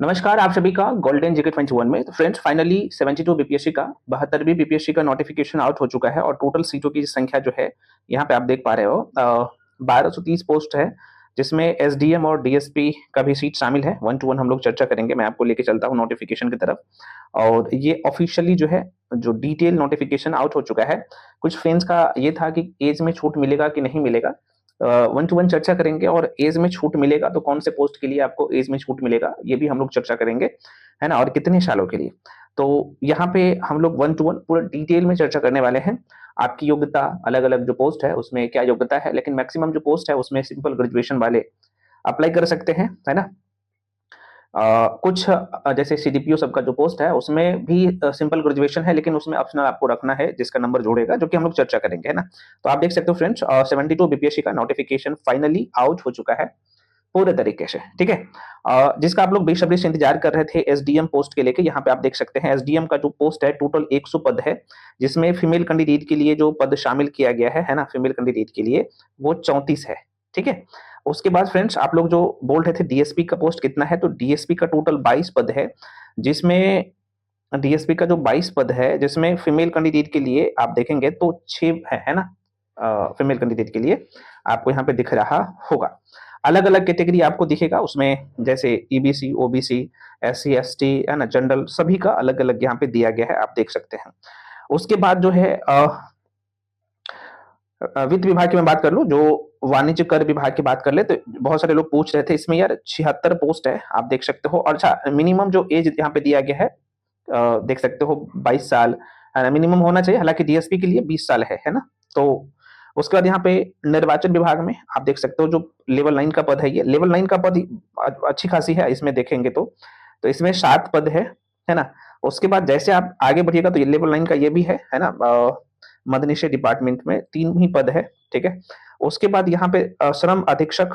नमस्कार आप सभी का गोल्डन जिके 21 में। तो फ्रेंड्स फाइनली 72 बीपीएससी का 72वीं बीपीएससी का नोटिफिकेशन आउट हो चुका है और टोटल सीटों की संख्या जो है यहाँ पे आप देख पा रहे हो 1230 पोस्ट है, जिसमें एसडीएम और डीएसपी का भी सीट शामिल है। 1 to 1 हम लोग चर्चा करेंगे। मैं आपको लेके चलता हूँ नोटिफिकेशन की तरफ। और ये ऑफिशियली जो है जो डिटेल नोटिफिकेशन आउट हो चुका है। कुछ फ्रेंड्स का ये था कि एज में छूट मिलेगा कि नहीं मिलेगा, 1 to 1 चर्चा करेंगे। और एज में छूट मिलेगा तो कौन से पोस्ट के लिए आपको एज में छूट मिलेगा ये भी हम लोग चर्चा करेंगे, है ना, और कितने सालों के लिए। तो यहाँ पे हम लोग 1 to 1 पूरा डिटेल में चर्चा करने वाले हैं। आपकी योग्यता अलग अलग जो पोस्ट है उसमें क्या योग्यता है, लेकिन मैक्सिमम जो पोस्ट है उसमें सिंपल ग्रेजुएशन वाले अप्लाई कर सकते हैं, है ना। कुछ जैसे सीडीपीओ सबका जो पोस्ट है उसमें भी सिंपल ग्रेजुएशन है, लेकिन उसमें ऑप्शनल आपको रखना है जिसका नंबर जोड़ेगा, जो कि हम लोग चर्चा करेंगे, है ना। तो आप देख सकते हो फ्रेंड्स 72 बीपीएससी का नोटिफिकेशन फाइनली आउट हो चुका है पूरे तरीके से, ठीक है। जिसका आप लोग बेसब्री से इंतजार कर रहे थे एसडीएम पोस्ट के लेके। यहाँ पे आप देख सकते हैं एसडीएम का जो पोस्ट है टोटल 100 पद है, जिसमें फीमेल कैंडिडेट के लिए जो पद शामिल किया गया है ना, फीमेल कैंडिडेट के लिए वो 34 है, ठीक है। उसके बाद फ्रेंड्स आप लोग जो बोल रहे थे डीएसपी का पोस्ट कितना है, तो डीएसपी का टोटल 22 पद है, जिसमें डीएसपी का जो 22 पद है जिसमें फीमेल कैंडिडेट के लिए आप देखेंगे तो 6 है ना। फीमेल कैंडिडेट के लिए आपको यहाँ पे दिख रहा होगा। अलग अलग कैटेगरी आपको दिखेगा उसमें, जैसे ईबीसी, ओबीसी, एससी, एसटी, है ना, जनरल, सभी का अलग अलग यहाँ पे दिया गया है, आप देख सकते हैं। उसके बाद जो है वित्त विभाग की मैं बात कर लूं, जो वाणिज्य कर विभाग की बात कर ले, तो बहुत सारे लोग पूछ रहे थे इसमें यार 76 पोस्ट है, आप देख सकते हो। और अच्छा मिनिमम जो एज यहाँ पे दिया गया है देख सकते हो 22 साल है ना, मिनिमम होना चाहिए। हालांकि डीएसपी के लिए 20 साल है ना। तो उसके बाद यहाँ पे निर्वाचन विभाग में आप देख सकते हो जो लेवल 9 का पद है, ये लेवल 9 का पद अच्छी खासी है इसमें देखेंगे तो इसमें 7 पद है ना। उसके बाद जैसे आप आगे बढ़िएगा तो ये लेवल 9 का ये भी है ना। मदनिशी डिपार्टमेंट में 3 ही पद है, ठीक है। उसके बाद यहाँ पे श्रम अधीक्षक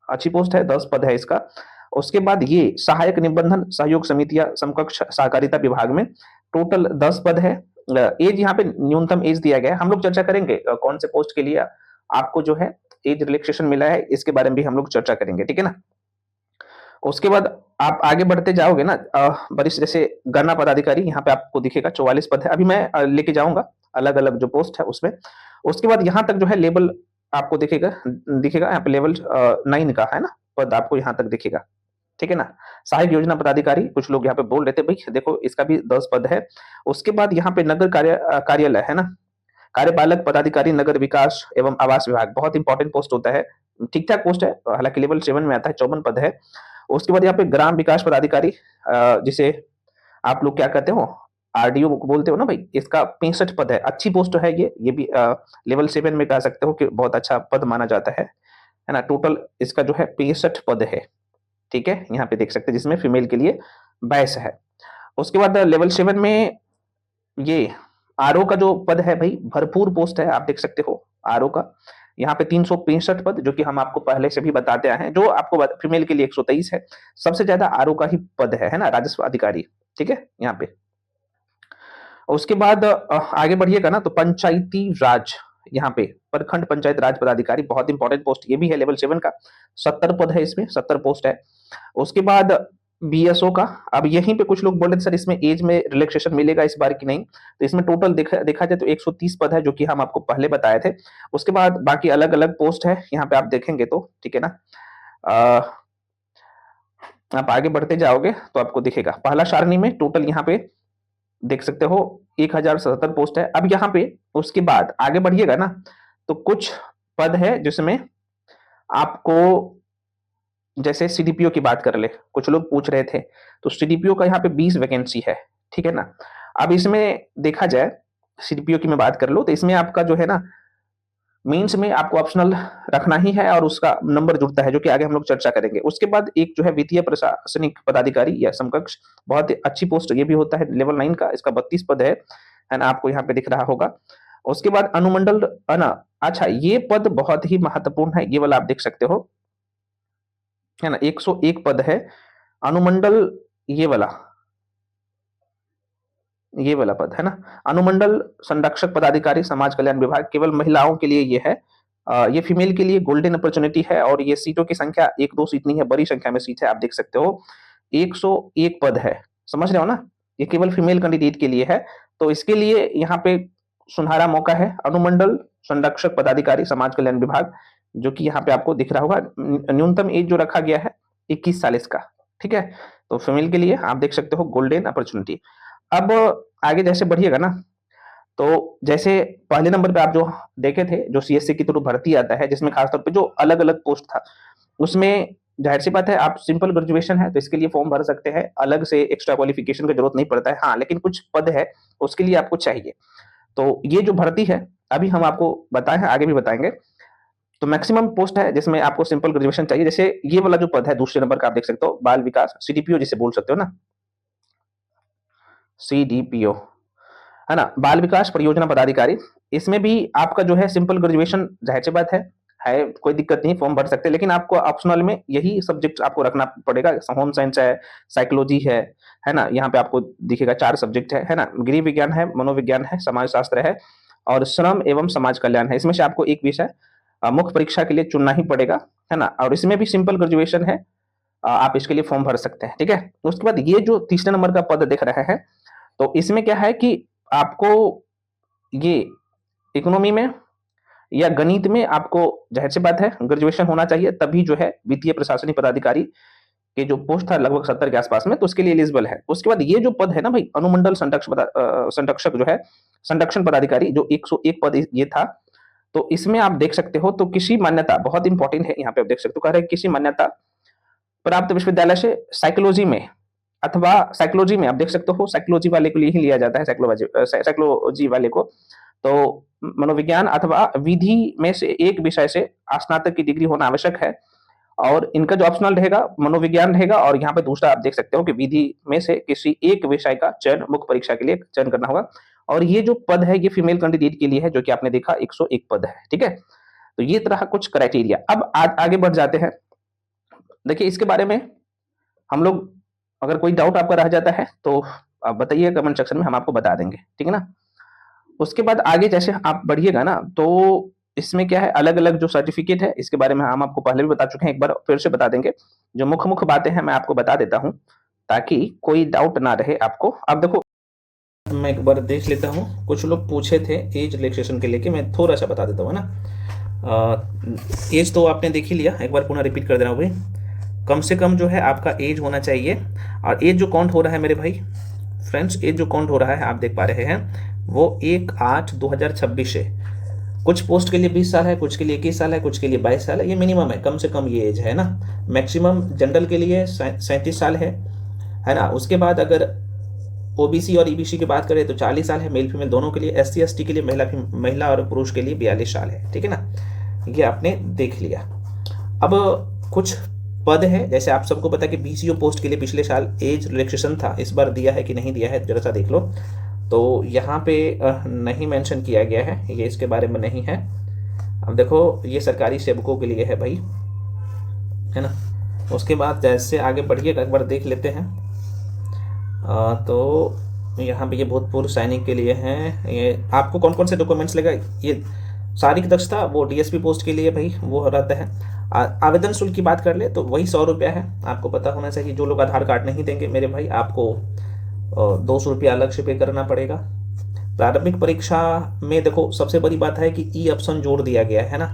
अच्छी पोस्ट है, 10 पद है इसका। उसके बाद ये सहायक निबंधन सहयोग समितियां समकक्ष सहकारिता विभाग में टोटल 10 पद है। एज यहाँ पे न्यूनतम एज दिया गया है, हम लोग चर्चा करेंगे कौन से पोस्ट के लिए आपको जो है एज रिलैक्सेशन मिला है, इसके बारे में भी हम लोग चर्चा करेंगे, ठीक है ना। उसके बाद आप आगे बढ़ते जाओगे ना, वरिष्ठ जैसे गणना पदाधिकारी यहाँ पे आपको दिखेगा 44 पद है। अभी मैं लेके जाऊंगा अलग अलग जो पोस्ट है उसमें। उसके बाद यहाँ तक जो है लेवल आपको दिखेगा दिखेगा यहाँ पे लेवल 9 का है ना पद आपको यहाँ तक दिखेगा, ठीक है ना। सहायक योजना पदाधिकारी कुछ लोग यहाँ पे बोल रहे थे भाई देखो इसका भी 10 पद है। उसके बाद यहाँ पे नगर कार्यालय है ना, कार्यपालक पदाधिकारी नगर विकास एवं आवास विभाग, बहुत इंपॉर्टेंट पोस्ट होता है, ठीक ठाक पोस्ट है, हालांकि लेवल 7 में आता है, 54 पद है। उसके बाद यहाँ पे ग्राम विकास पदाधिकारी जिसे आप लोग क्या कहते हो आरडीओ बोलते हो ना भाई, इसका 65 पद है, अच्छी पोस्ट है ये भी लेवल 7 में कह सकते हो कि बहुत अच्छा पद माना जाता है ना। टोटल इसका जो है 65 पद है, ठीक है, यहाँ पे देख सकते हैं, जिसमें फीमेल के लिए 22 है। उसके बाद लेवल 7 में ये आरओ का जो पद है भाई भरपूर पोस्ट है, आप देख सकते हो आरओ का यहाँ पे 365 पद, जो कि हम आपको पहले से भी बताते आए हैं। जो आपको फीमेल के लिए 123 है, सबसे ज्यादा आरओ का ही पद है ना, राजस्व अधिकारी, ठीक है यहाँ पे। उसके बाद आगे बढ़िएगा ना तो पंचायती राज, यहाँ पे प्रखंड पंचायत राज पदाधिकारी, बहुत इंपॉर्टेंट पोस्ट ये भी है, लेवल 7 का 70 पद है, इसमें 70 पोस्ट है। उसके बाद बीएसओ का, अब यहीं पे कुछ लोग बोले थे सर इसमें एज में रिलैक्सेशन मिलेगा इस बार की नहीं, तो इसमें टोटल देखा जाए तो 130 पद है, जो कि हम आपको पहले बताए थे। उसके बाद बाकी अलग अलग पोस्ट है यहाँ पे आप देखेंगे तो, ठीक है ना। आप आगे बढ़ते जाओगे तो आपको दिखेगा पहला सारणी में टोटल यहाँ पे देख सकते हो 1077 पोस्ट है। अब यहाँ पे उसके बाद आगे बढ़िएगा ना तो कुछ पद है जिसमें आपको, जैसे सीडीपीओ की बात कर ले, कुछ लोग पूछ रहे थे, तो सीडीपीओ का यहाँ पे 20 वैकेंसी है, ठीक है ना। अब इसमें देखा जाए सीडीपीओ की मैं बात कर लो तो इसमें आपका जो है ना मीन्स में आपको ऑप्शनल रखना ही है और उसका नंबर जुड़ता है, जो कि आगे हम लोग चर्चा करेंगे। उसके बाद एक जो है वित्तीय प्रशासनिक पदाधिकारी या समकक्ष, बहुत ही अच्छी पोस्ट ये भी होता है, लेवल 9 का, इसका 32 पद है ना, आपको यहाँ पे दिख रहा होगा। उसके बाद अनुमंडल ना, अच्छा ये पद बहुत ही महत्वपूर्ण है, ये वाला आप देख सकते हो है ना, 101 पद है अनुमंडल, ये वाला पद है ना, अनुमंडल संरक्षक पदाधिकारी समाज कल्याण विभाग, केवल महिलाओं के लिए ये है। ये फीमेल के लिए गोल्डन अपॉर्चुनिटी है और ये सीटों की संख्या 1-2 सीट नहीं है, बड़ी संख्या में सीट है, आप देख सकते हो। 101 पद है, समझ रहे हो ना? ये केवल फीमेल कैंडिडेट के लिए है। तो इसके लिए यहाँ पे सुनहरा मौका है। अनुमंडल संरक्षक पदाधिकारी समाज कल्याण विभाग, जो कि यहाँ पे आपको दिख रहा होगा। न्यूनतम एज जो रखा गया है 21 साल इसका, ठीक है? तो फीमेल के लिए आप देख सकते हो गोल्डन अपॉर्चुनिटी। अब आगे जैसे बढ़िएगा ना, तो जैसे पहले नंबर पे आप जो देखे थे, जो सीएससी की थ्रू भर्ती आता है, जिसमें खासतौर पे जो अलग-अलग पोस्ट था, उसमें ज़ाहिर-सी बात है आप सिंपल ग्रेजुएशन है तो इसके लिए फॉर्म भर सकते हैं, अलग से एक्स्ट्रा क्वालिफिकेशन की जरूरत नहीं पड़ता है। हाँ, लेकिन कुछ पद है उसके लिए आपको चाहिए। तो ये जो भर्ती है अभी हम आपको बताए हैं, आगे भी बताएंगे। तो मैक्सिमम पोस्ट है जिसमें आपको सिंपल ग्रेजुएशन चाहिए। जैसे ये वाला जो पद है दूसरे नंबर का, आप देख सकते हो बाल विकास सीडीपीओ जिसे बोल सकते हो ना, सीडीपीओ, है ना? बाल विकास परियोजना पदाधिकारी। इसमें भी आपका जो है सिंपल ग्रेजुएशन, जाहिर सी बात है कोई दिक्कत नहीं, फॉर्म भर सकते हैं। लेकिन आपको ऑप्शनल में यही सब्जेक्ट आपको रखना पड़ेगा। होम साइंस है, साइकोलॉजी है ना? यहाँ पे आपको दिखेगा 4 सब्जेक्ट है ना? गृह विज्ञान है, मनोविज्ञान है, समाज शास्त्र है और श्रम एवं समाज कल्याण है। इसमें से आपको एक विषय मुख्य परीक्षा के लिए चुनना ही पड़ेगा, है ना? और इसमें भी सिंपल ग्रेजुएशन है, आप इसके लिए फॉर्म भर सकते हैं, ठीक है? उसके बाद ये जो तीसरे नंबर का पद दिख रहा है, तो इसमें क्या है कि आपको ये इकोनॉमी में या गणित में आपको जाहिर सी बात है ग्रेजुएशन होना चाहिए, तभी जो है वित्तीय प्रशासनिक पदाधिकारी के जो पोस्ट था लगभग 70 के आसपास में, तो उसके लिए एलिजिबल है। उसके बाद ये जो पद है ना भाई, अनुमंडल संरक्षक जो है, संरक्षण पदाधिकारी, जो 101 पद ये था। तो इसमें आप देख सकते हो, तो किसी मान्यता, बहुत इंपॉर्टेंट है यहाँ पे, आप देख सकते हो कह रहे हैं किसी मान्यता प्राप्त विश्वविद्यालय से साइकोलॉजी में, अथवा साइकोलॉजी में आप देख सकते हो साइकोलॉजी वाले के लिए ही लिया जाता है, साइकोलॉजी वाले को। तो मनोविज्ञान अथवा विधि में से एक विषय से स्नातक की डिग्री होना आवश्यक है। और इनका जो ऑप्शनल रहेगा मनोविज्ञान रहेगा, और यहाँ पे दूसरा आप देख सकते हो कि विधि में से किसी एक विषय का चयन मुख्य परीक्षा के लिए चयन करना होगा। और ये जो पद है ये फीमेल कैंडिडेट के लिए है, जो कि आपने देखा 101 पद है, ठीक है? तो ये तरह कुछ क्राइटेरिया। अब आगे बढ़ जाते हैं। देखिए इसके बारे में हम लोग, अगर कोई डाउट आपका रह जाता है तो आप बताइए कमेंट सेक्शन में, हम आपको बता देंगे, ठीक है ना? उसके बाद आगे जैसे आप बढ़िएगा ना, तो इसमें क्या है, अलग-अलग जो सर्टिफिकेट है इसके बारे में हम आपको पहले भी बता चुके हैं, एक बार फिर से बता देंगे। जो मुख्य-मुख्य बातें हैं मैं आपको बता देता हूँ, ताकि कोई डाउट ना रहे आपको। अब देखो मैं एक बार देख लेता हूँ, कुछ लोग पूछे थे एज रिलैक्सेशन के लेके, मैं थोड़ा सा बता देता हूँ ना। एज तो आपने देख ही लिया, एक बार पुनः रिपीट कर दे रहा हूँ भाई। कम से कम जो है आपका एज होना चाहिए, और एज जो काउंट हो रहा है मेरे भाई फ्रेंड्स, एज जो काउंट हो रहा है आप देख पा रहे हैं, वो 1/8/2026 है। कुछ पोस्ट के लिए 20 साल है, कुछ के लिए 21 साल है, कुछ के लिए 22 साल है। ये मिनिमम है, कम से कम ये एज है ना। मैक्सिमम जनरल के लिए 37 साल है ना। उसके बाद अगर ओबीसी और ईबीसी की बात करें तो 40 साल है, मेल फीमेल दोनों के लिए। एससी एसटी के लिए महिला और पुरुष के लिए 42 साल है, ठीक है ना। ये आपने देख लिया। अब कुछ पद है, जैसे आप सबको पता है कि बीसीओ पोस्ट के लिए पिछले साल एज रिलैक्सेशन था, इस बार दिया है कि नहीं दिया है जरा सा देख लो। तो यहाँ पे नहीं मेंशन किया गया है, ये इसके बारे में नहीं है। अब देखो ये सरकारी सेवकों के लिए है भाई, है ना। उसके बाद जैसे आगे बढ़िएगा एक बार देख लेते हैं। तो यहाँ पे ये भूतपूर्व सैनिक के लिए हैं। ये आपको कौन कौन से डॉक्यूमेंट्स लगा, ये शारीरिक दक्षता वो डीएसपी पोस्ट के लिए भाई वो रहता है। आवेदन शुल्क की बात कर ले तो वही 100 रुपया है, आपको पता होना चाहिए। जो लोग आधार कार्ड नहीं देंगे मेरे भाई, आपको 200 रुपया अलग से पे करना पड़ेगा। प्रारंभिक परीक्षा में देखो सबसे बड़ी बात है कि ई ऑप्शन जोड़ दिया गया है ना,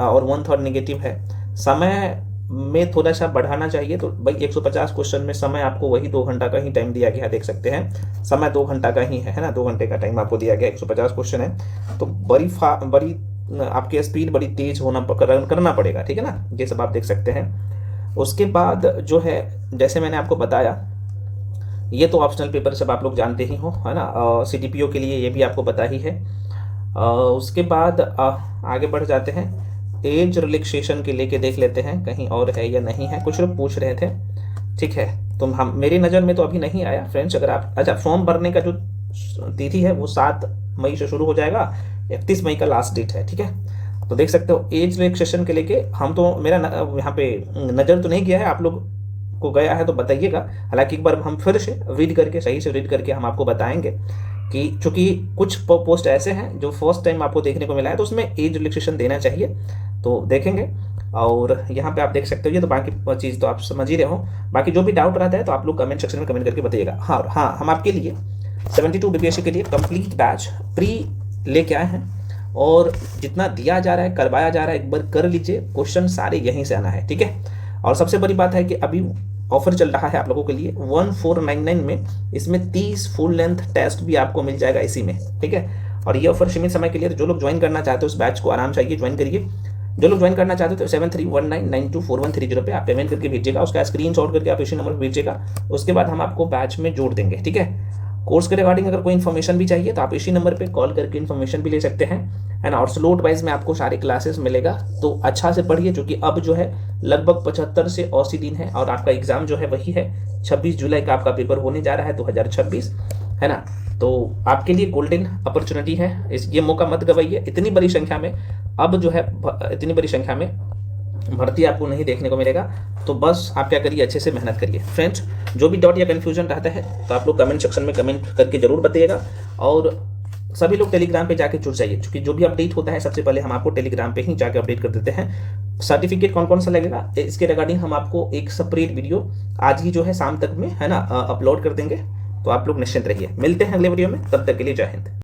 और 1/3 नेगेटिव है। समय में थोड़ा सा बढ़ाना चाहिए, तो भाई 150 क्वेश्चन में समय आपको वही 2 घंटा का ही टाइम दिया गया है, देख सकते हैं समय 2 घंटा का ही है ना। 2 घंटे का टाइम आपको दिया गया, 150 क्वेश्चन है, तो बड़ी आपकी स्पीड बड़ी तेज होना करना पड़ेगा, ठीक है ना। ये सब आप देख सकते हैं। उसके बाद जो है जैसे मैंने आपको बताया, ये तो ऑप्शनल पेपर सब आप लोग जानते ही हो, है ना। सीडीपीओ के लिए ये भी आपको पता ही है। उसके बाद आगे बढ़ जाते हैं, एज रिलैक्सेशन के लेके देख लेते हैं कहीं और है या नहीं है। कुछ लोग पूछ रहे थे, ठीक है। तो हम मेरी नज़र में तो अभी नहीं आया फ्रेंड्स। अगर आप अच्छा, फॉर्म भरने का जो तिथि है वो 7 मई से शुरू हो जाएगा, 31 मई का लास्ट डेट है, ठीक है। तो देख सकते हो एज रिलैक्सेशन के लेके हम तो मेरा यहाँ पे नज़र तो नहीं गया है, आप लोग को गया है तो बताइएगा। हालांकि एक बार हम फिर से रीड करके, सही से रीड करके हम आपको बताएंगे कि चूंकि कुछ पोस्ट ऐसे हैं जो फर्स्ट टाइम आपको देखने को मिला है, तो उसमें एज रिलैक्सेशन देना चाहिए, तो देखेंगे। और यहाँ पे आप देख सकते हो, ये तो बाकी चीज़ तो आप समझ ही रहे हो। बाकी जो भी डाउट रहता है तो आप लोग कमेंट सेक्शन में कमेंट करके बताइएगा। हाँ, हम आपके लिए 72 बीपीएससी के लिए कंप्लीट बैच प्री लेके आए हैं, और जितना दिया जा रहा है, करवाया जा रहा है, एक बार कर लीजिए, क्वेश्चन सारे यहीं से आना है, ठीक है। और सबसे बड़ी बात है कि अभी ऑफर चल रहा है आप लोगों के लिए 1499 में, इसमें 30 फुल लेंथ टेस्ट भी आपको मिल जाएगा इसी में, ठीक है। और ये ऑफर सीमित समय के लिए, जो लोग ज्वाइन करना चाहते हो उस बैच को आराम से आइए ज्वाइन करिए। जो लोग ज्वाइन करना चाहते हो तो 7319924130 पे आप पेमेंट करके भेजिएगा, उसका स्क्रीनशॉट करके आप इसी नंबर पर भेजिएगा, उसके बाद हम आपको बैच में जोड़ देंगे, ठीक है। कोर्स के रिगार्डिंग अगर कोई इन्फॉर्मेशन भी चाहिए तो आप इसी नंबर पे कॉल करके इन्फॉर्मेशन भी ले सकते हैं, एंड और स्लॉट वाइज में आपको सारे क्लासेस मिलेगा। तो अच्छा से पढ़िए, क्योंकि अब जो है लगभग 75 से 80 दिन है, और आपका एग्जाम जो है वही है 26 जुलाई का आपका पेपर होने जा रहा है 2026, है ना। तो आपके लिए गोल्डन अपॉर्चुनिटी है, ये मौका मत गवाइए। इतनी बड़ी संख्या में अब जो है, इतनी बड़ी संख्या में भर्ती आपको नहीं देखने को मिलेगा। तो बस आप क्या करिए, अच्छे से मेहनत करिए। फ्रेंड्स, जो भी डाउट या कन्फ्यूजन रहता है तो आप लोग कमेंट सेक्शन में कमेंट करके जरूर बताइएगा, और सभी लोग टेलीग्राम पे जाके जुड़ जाइए, क्योंकि जो भी अपडेट होता है सबसे पहले हम आपको टेलीग्राम पे ही जाके अपडेट कर देते हैं। सर्टिफिकेट कौन कौन सा लगेगा इसके रिगार्डिंग हम आपको एक सेपरेट वीडियो आज ही जो है शाम तक में, है ना, अपलोड कर देंगे। तो आप लोग निश्चिंत रहिए, मिलते हैं अगले वीडियो में, तब तक के लिए जय हिंद।